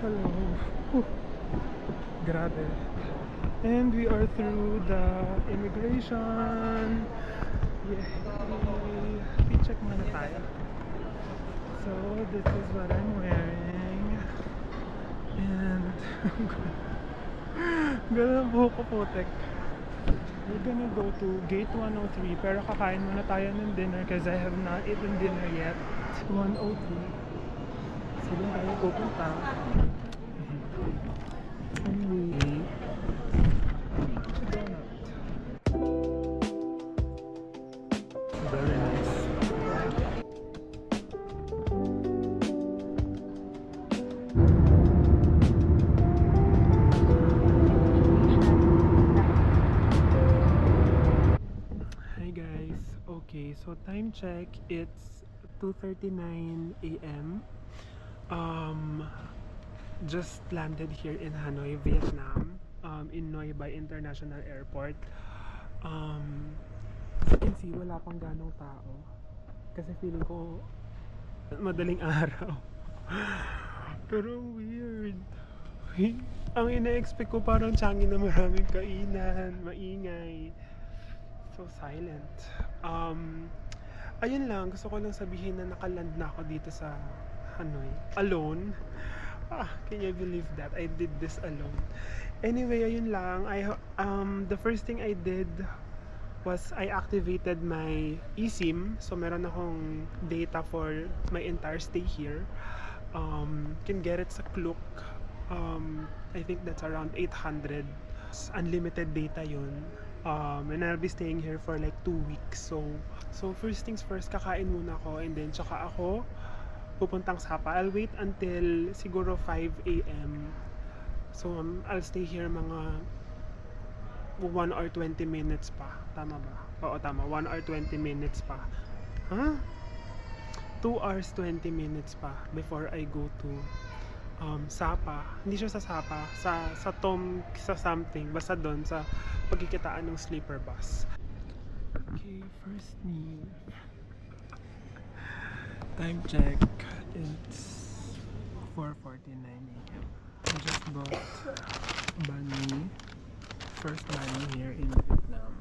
Hello. Whew. Grabe. And we are through the immigration. Yay! Check muna tayo. So, this is what I'm wearing. And, ganun buhok ko putek. We're gonna go to gate 103, pero kakain muna tayo ng dinner because I have not eaten dinner yet. 103. So, doon tayo pupunta. Anyway, very nice. Hi guys. Okay, so time check, it's 2:39 a.m. Just landed here in Hanoi, Vietnam, in Noi Bai International Airport. As you can see, wala pang ganong tao kasi feeling ko madaling araw. Pero weird. Ang ina-expect ko parang Changi na maraming kainan, maingay. So silent. Ayun lang, gusto ko lang sabihin na nakaland na ako dito sa Hanoi. Alone. Can you believe that? I did this alone. Anyway, ayun lang. The first thing I did was I activated my eSIM. So meron akong data for my entire stay here. Can get it sa Klook. I think that's around 800. Unlimited data yun. And I'll be staying here for like 2 weeks. So first things first, kakain muna ako and then tsaka ako pupuntang Sapa. I'll wait until siguro 5 a.m. So I'll stay here mga 1 or 20 minutes pa. Tama ba? Oo, tama. 1 or 20 minutes pa. 2 hours 20 minutes pa before I go to Sapa. Hindi siya sa Sapa, sa Tom, sa something, basta doon sa pagkikitaan ng sleeper bus. Okay, first meal. Time check, it's 4:49 a.m. I just bought banh, first banh here in Vietnam.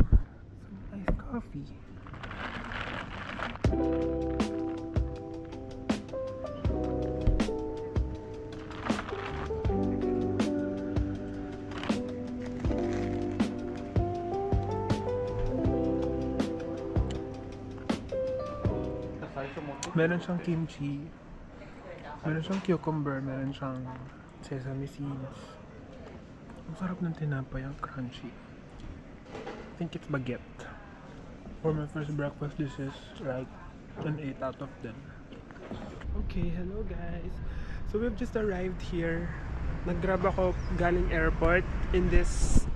Some iced coffee. Meron siyang kimchi, meron siyang cucumber, meron siyang sesame seeds. Ang sarap ng tinapay, ang crunchy. I think it's baguette. For my first breakfast, this is like an 8 out of 10. Okay, hello guys. So we've just arrived here. Nag-grab ako galing airport in this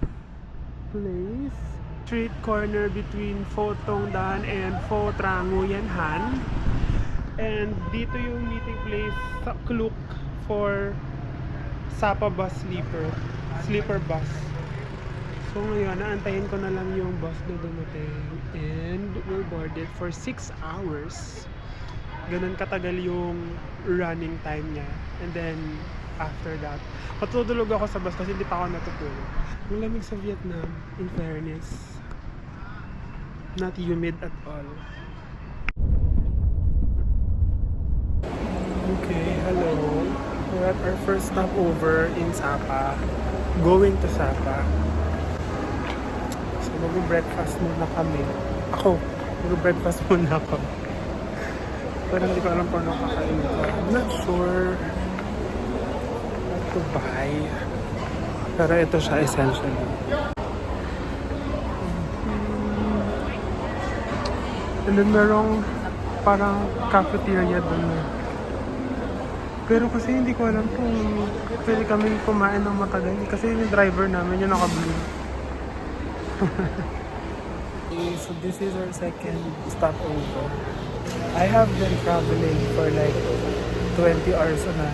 place. Street corner between Pho Tong Dan and Pho Trang Nguyen Han. And dito yung meeting place sa Klook for Sapa bus sleeper bus. So ngayon, naantayin ko na lang yung bus na dumating. And we're boarded for 6 hours. Ganun katagal yung running time niya. And then, after that, matutulog ako sa bus kasi hindi pa ako natutulog. Ang lamig sa Vietnam, in fairness. Not humid at all. Okay, hello. We're at our first stopover in Sapa. Going to Sapa. So, mag-breakfast muna kami. Ako, mag-breakfast muna ako. Pero hindi ko alam kung ano kakain ko. I'm not sure what to buy. Pero ito siya essentially. And then merong parang cafeteria doon. Pero kasi hindi ko alam kung pwede kami kumain ng matagal. Kasi yung driver namin yung naka-blue. Okay, so this is our second stopover. I have been traveling for like 20 hours na.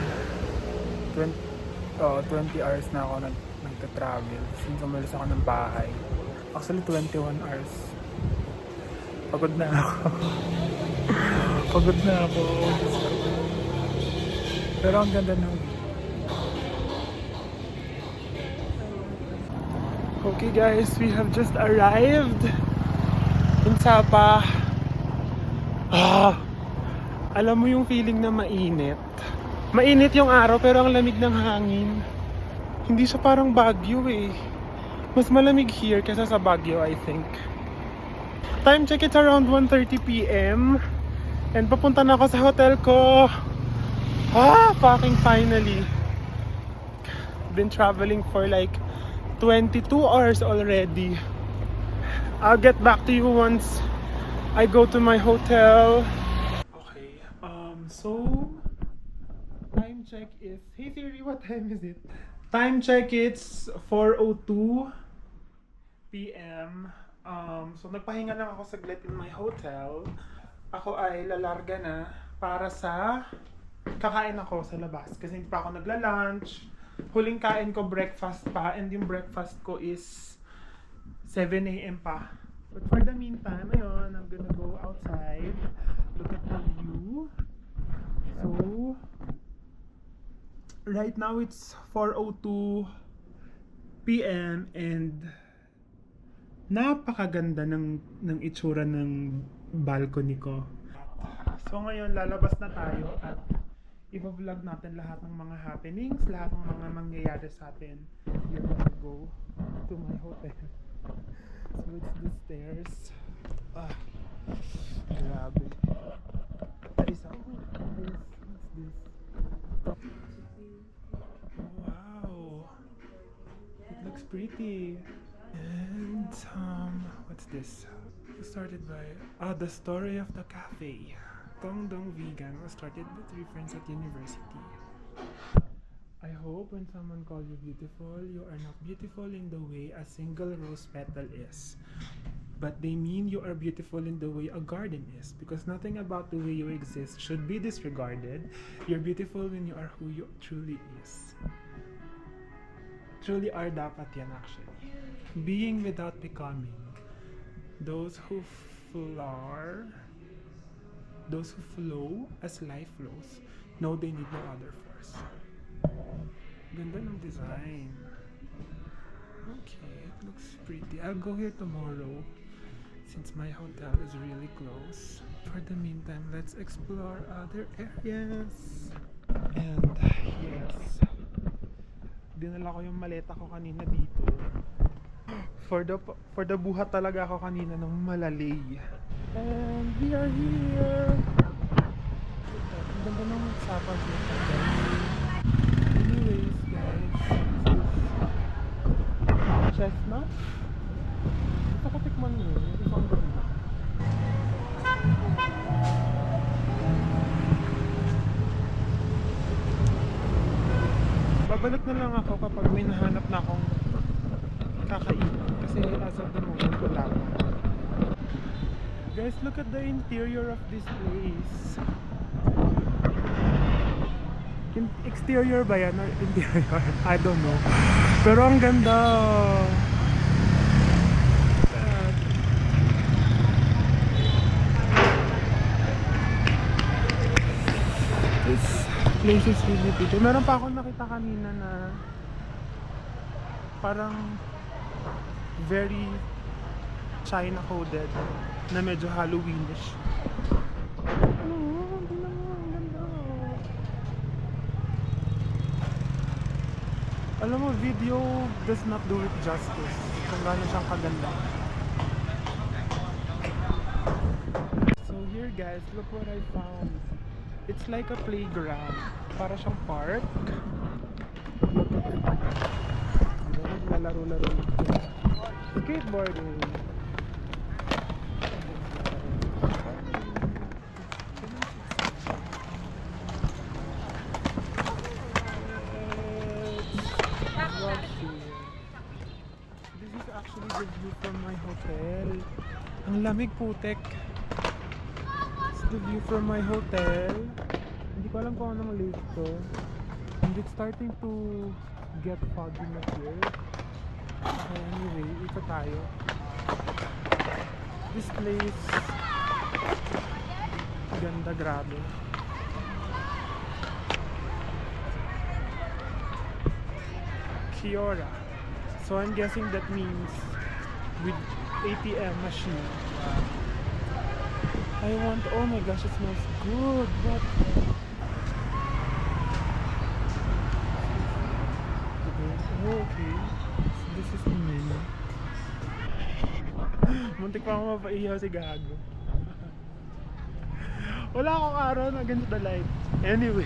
20 hours na ako nagta-travel since umalis ako ng bahay. Actually 21 hours. Pagod na ako. Pagod na ako. Pero ang ganda ng Okay guys, we have just arrived in Sapa. Ah, alam mo yung feeling na mainit. Mainit yung araw pero ang lamig ng hangin. Hindi siya parang Baguio eh. Mas malamig here kaysa sa Baguio, I think. Time check, it's around 1:30 p.m. And papunta na ako sa hotel ko. Fucking finally. Been traveling for like 22 hours already. I'll get back to you once I go to my hotel. Okay, so time check is, hey Siri, what time is it? Time check, it's 4:02 p.m. So nagpahinga lang ako saglit in my hotel. Ako ay lalarga na para sa kakain ako sa labas kasi hindi pa ako nagla-lunch. Huling kain ko breakfast pa, and yung breakfast ko is 7 a.m. pa. But for the meantime, ayun, I'm gonna go outside, look at the view. So right now it's 4:02 p.m. and napakaganda ng itsura ng balcony ko. So ngayon lalabas na tayo at i-vlog natin lahat ng mga happenings, lahat ng mga mangyayari sa atin. We're gonna go to my hotel. So it's the stairs. Grabe. What's this? Wow. It looks pretty. And what's this? Started by the story of the cafe. Dong Vegan was started by 3 friends at university. I hope when someone calls you beautiful, you are not beautiful in the way a single rose petal is, but they mean you are beautiful in the way a garden is, because nothing about the way you exist should be disregarded. You're beautiful when you are who you truly is. Truly are dapat yan actually. Being without becoming. Those who flow as life flows, know they need no other force. Ganda ng design. Okay, it looks pretty. I'll go here tomorrow since my hotel is really close. For the meantime, let's explore other areas. And yes, dinala ko yung maleta ko kanina dito. For the buhat talaga ako kanina ng Malalay. And we are here. Ang ganda ng Sapa dito. Anyways guys, chestnut. Gusto ko tikman mo yun. Yung isang ganda. Babalik na lang ako kapag may nahanap na akong kakainin. Kasi as of the moment, wala pa. Guys, look at the interior of this place. Exterior ba yan or interior? I don't know. Pero ang ganda. This place is really pretty. Meron pa akong nakita kanina na parang very China coded na medyo Halloweenish. Hindi na mo, ang ganda. Alam mo, video does not do it justice kung gaano siyang kaganda. So here guys, look what I found. It's like a playground. Para siyang park. Look at it. Naglalaro-laro. Skateboarding. This is actually the view from my hotel. Ang lamig putek. It's the view from my hotel. Hindi ko alam kung anong lake to. And it's starting to get foggy na here. Okay, anyway, ito tayo. This place, ganda, grabe. Kiora. So I'm guessing that means with ATM machine. I want, oh my gosh, it smells good. What? Oh, okay. So this is the menu. Muntik pa ako mapaihaw si Gago. Wala akong araw na against the light. Anyway.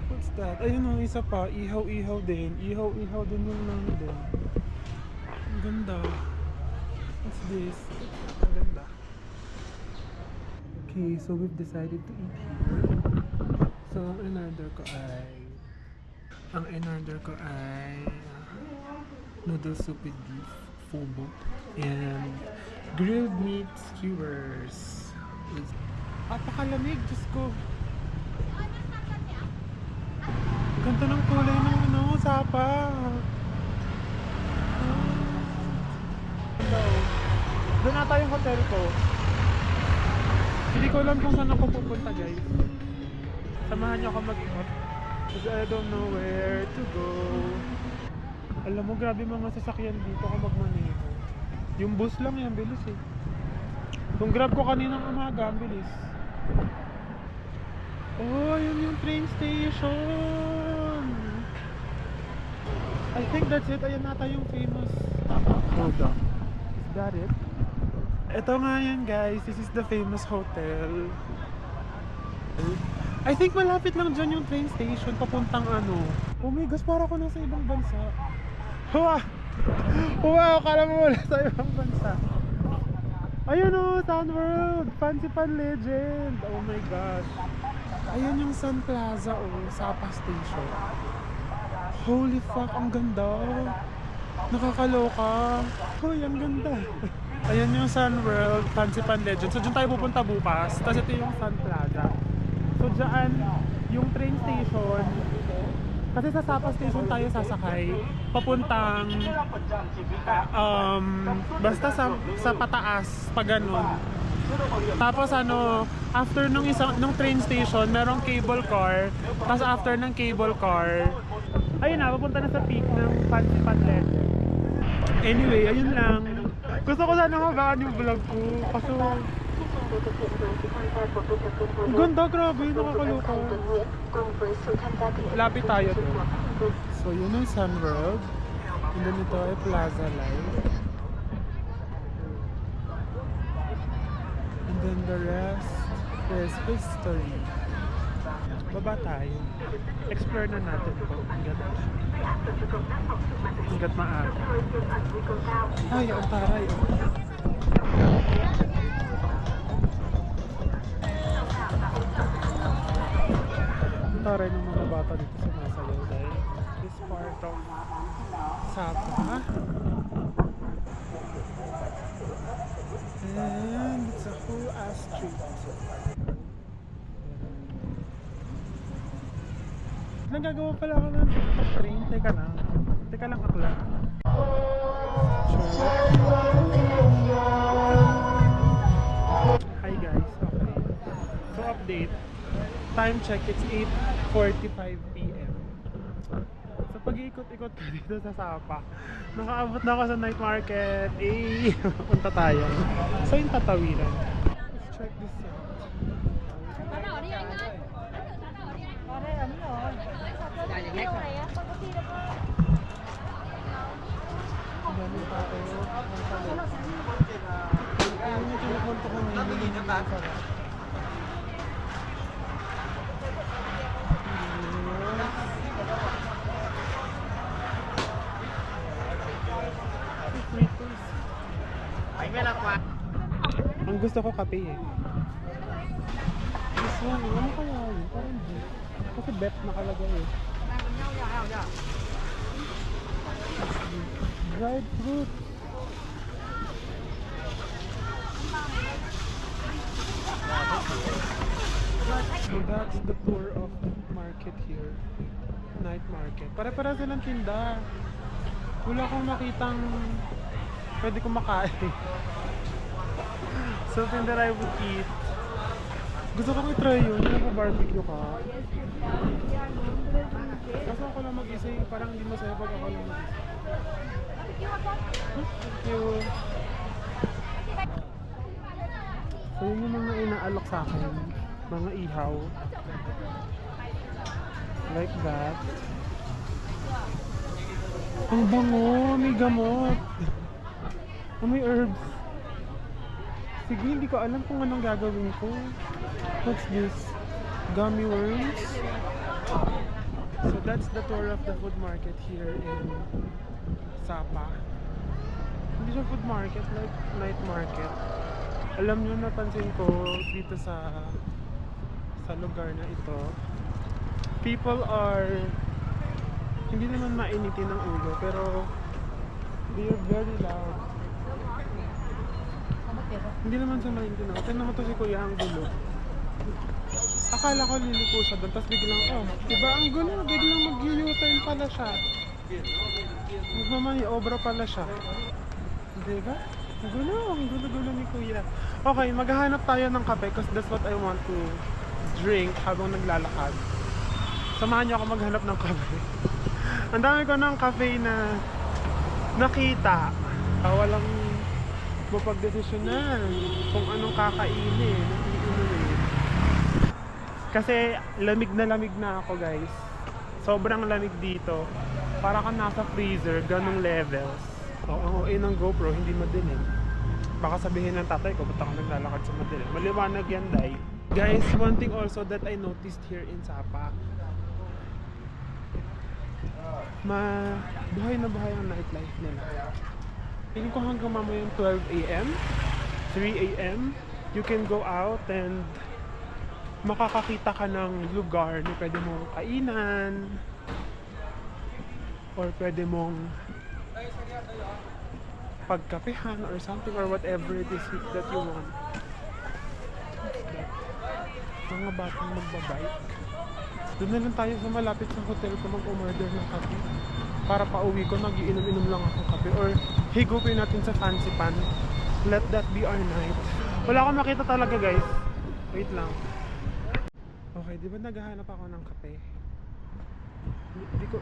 What's that? Ayun o, isa pa. Ihaw-ihaw din. Ihaw-ihaw din yung nang din. Ang ganda. What's this? Ang ganda. Okay, so we've decided to eat here. So, ang in-order ko ay noodle soup with beef, fubo, and grilled meat skewers. Apakalamig, Diyos ko. Ganda ng kulay ng sapa. Doon na tayo yung hotel ko. Hindi ko alam kung saan ako pupunta, guys. Samahan niyo ako mag-ikot. Because I don't know where to go. Alam mo, grabe mga sasakyan dito kung magmaneho. Yung bus lang yan, bilis eh. Kung grab ko kaninang umaga, ang bilis. Oh, yun yung train station. I think that's it. Ayan nata yung famous. Hold on. Is that it? Ito nga yan, guys. This is the famous hotel. I think malapit lang dyan yung train station papuntang ano. Oh my gosh, para ko nasa ibang bansa. Wow! Wow! Akala mo wala sa ibang bansa. Ayun o, Sun World! Fancy Pan Legend! Oh my gosh. Ayun yung Sun Plaza o, Sapa Station. Holy fuck, ang ganda. Nakakaloka. Hoy, ang ganda. Ayun yung Sun World, Fancy Pan Legend. So dyan tayo pupunta bukas. Tapos ito yung Sun Plaza. So dyan, yung train station. Kasi sa Sapa Station tayo sasakay. Papuntang basta sa pataas, pa ganun. Tapos ano, after nung train station, merong cable car. Tapos after ng cable car, ayun na, papunta na sa peak ng Fancy Pan Legend. Anyway, ayun lang. Gusto ko sana mabakan yung vlog ko. Kaso ang ganda, grabe, nakakaloka. Lapit tayo doon. So yun yung Sun World. And then ito ay Plaza Live. And then the rest is history. Baba tayo. Explore na natin ito. Hanggat maaga. Ay, ang taray. Ang taray ng mga bata dito sa Masayaw dahil this part of Sapa. And it's a whole ass street. Nagagawa pala ako ng train. Teka lang akla. Hi guys, okay. So update. Time check, it's 8:45 PM. So pag-iikot-ikot ka dito sa Sapa, nakaabot na ako sa night market. Punta tayo. So yung tatawiran. Let's check this out. Dami tao. Ayun yung kinukunto ko nila. Ang gusto ko kape eh. This one, ano kaya yun? Parang di. Kasi bet nakalagay eh. Dried fruit. So that's the tour of the market here. Night market. Pare-para silang tinda. Wala akong makitang pwede kong makain. Something that I would eat. Gusto ko i-try yun. Yung barbecue ka. Kaso ako lang mag-isa parang hindi masaya pag ako lang mag-isa. Thank you. So yun yung mga inaalok sa akin. Mga ihaw. Like that. Ang bango, may gamot. May herbs. Sige, hindi ko alam kung anong gagawin ko. What's this? Gummy worms? So that's the tour of the food market here in Sapa. Hindi siya food market, like night market. Alam nyo, napansin ko dito sa lugar na ito, people are hindi naman mainitin ng ulo, pero they are very loud. Hindi naman siya mainitin ako. Tignan mo to si Kuya, ang gulo. Akala ko liliko siya doon, tapos biglang, diba ang gulo, biglang mag-u-turn pala siya. Magmamaniobra pala siya. Diba? Ang gulo ni Kuya. Okay, maghahanap tayo ng kape because that's what I want to drink habang naglalakad. Samahan niyo ako maghanap ng kape. Ang dami ko ng kape na nakita. Walang mapagdesisyonan kung anong kakainin. Kasi lamig na ako, guys. Sobrang lamig dito. Para kang nasa freezer, ganong levels. Oo, ng GoPro, hindi madilim. Baka sabihin ng tatay ko, ba't ako naglalakad sa madilim? Maliwanag yan, day. Guys, one thing also that I noticed here in Sapa, buhay na buhay ang nightlife nila. Feeling ko hanggang mamayang 12 a.m., 3 a.m., you can go out and makakakita ka ng lugar na pwede mong kainan or pwede mong pagkapehan or something or whatever it is that you want. Mga batang magbabike. Doon na lang tayo sa malapit sa hotel ko mag-umorder ng kape. Para pauwi ko, nag-iinom-inom lang ako kape. Or higupin natin sa fancy pan. Let that be our night. Wala akong makita talaga, guys. Wait lang. Okay, di ba naghahanap ako ng kape? Di ko...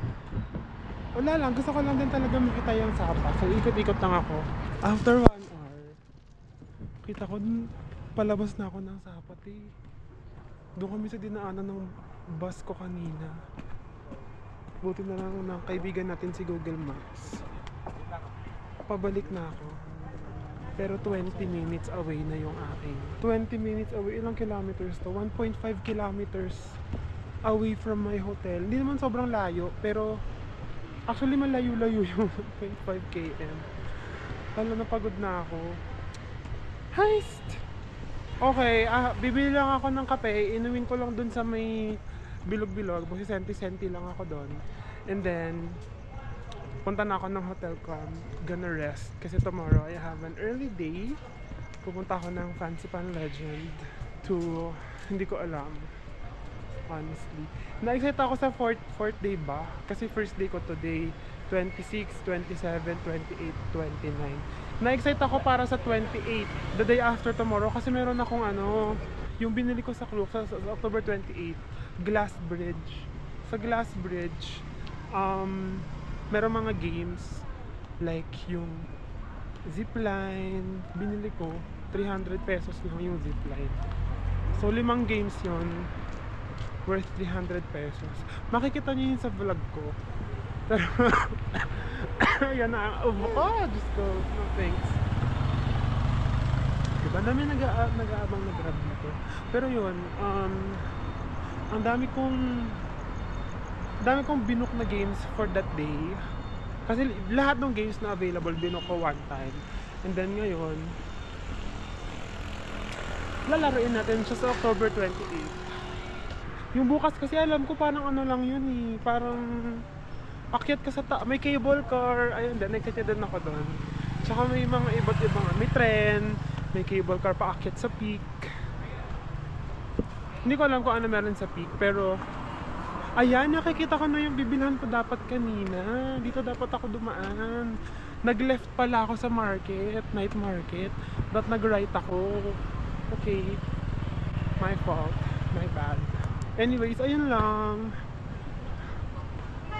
Wala lang, gusto ko lang din talaga makita yung Sapa. So ikot-ikot lang ako. After 1 hour, kita ko, palabas na ako ng Sapa, Doon kami sa dinaanan ng bus ko kanina. Buti na lang ng kaibigan natin si Google Maps. Pabalik na ako. Pero 20 minutes away na yung aking. 20 minutes away, ilang kilometers to? 1.5 kilometers away from my hotel. Hindi naman sobrang layo, pero actually malayo-layo yung 1.5 km. Lalo na pagod na ako. Heist! Okay, bibili lang ako ng kape. Inumin ko lang dun sa may bilog-bilog. Kasi senti-senti lang ako dun. And then, punta na ako ng hotel ko. I'm gonna rest. Kasi tomorrow I have an early day. Pupunta ako ng Fancy Pan Legend to, hindi ko alam. Honestly. Na-excite ako sa fourth day ba? Kasi first day ko today, 26, 27, 28, 29. Na-excite ako para sa 28, the day after tomorrow. Kasi meron akong yung binili ko sa Klook sa October 28, Glass Bridge. Sa Glass Bridge, meron mga games like yung zipline. Binili ko 300 pesos lang yung zipline. So 5 games yon, worth 300 pesos. Makikita niyo yun sa vlog ko. Pero yan na ang ubo ko. Diyos ko, no thanks. Diba dami nag-aabang na grab dito. Pero yun, ang dami kong binook na games for that day. Kasi lahat ng games na available binook ko one time. And then ngayon, lalaroin natin siya sa October 28. Yung bukas kasi alam ko parang lang yun parang akyat ka sa may cable car, ayun din, excited din ako doon. Tsaka may mga iba't ibang, may tren, may cable car pa akyat sa peak. Hindi ko alam kung ano meron sa peak, pero ayan, nakikita ko na yung bibilhan ko dapat kanina. Dito dapat ako dumaan. Nag-left pala ako sa market, night market, but nag-right ako. Okay, my fault, my bad. Anyways, ayun lang.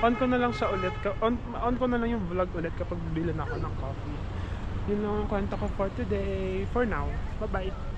On ko na lang siya ulit. On ko na lang yung vlog ulit kapag bibili na ako ng coffee. Yun lang ang kwento ko for today. For now. Bye-bye.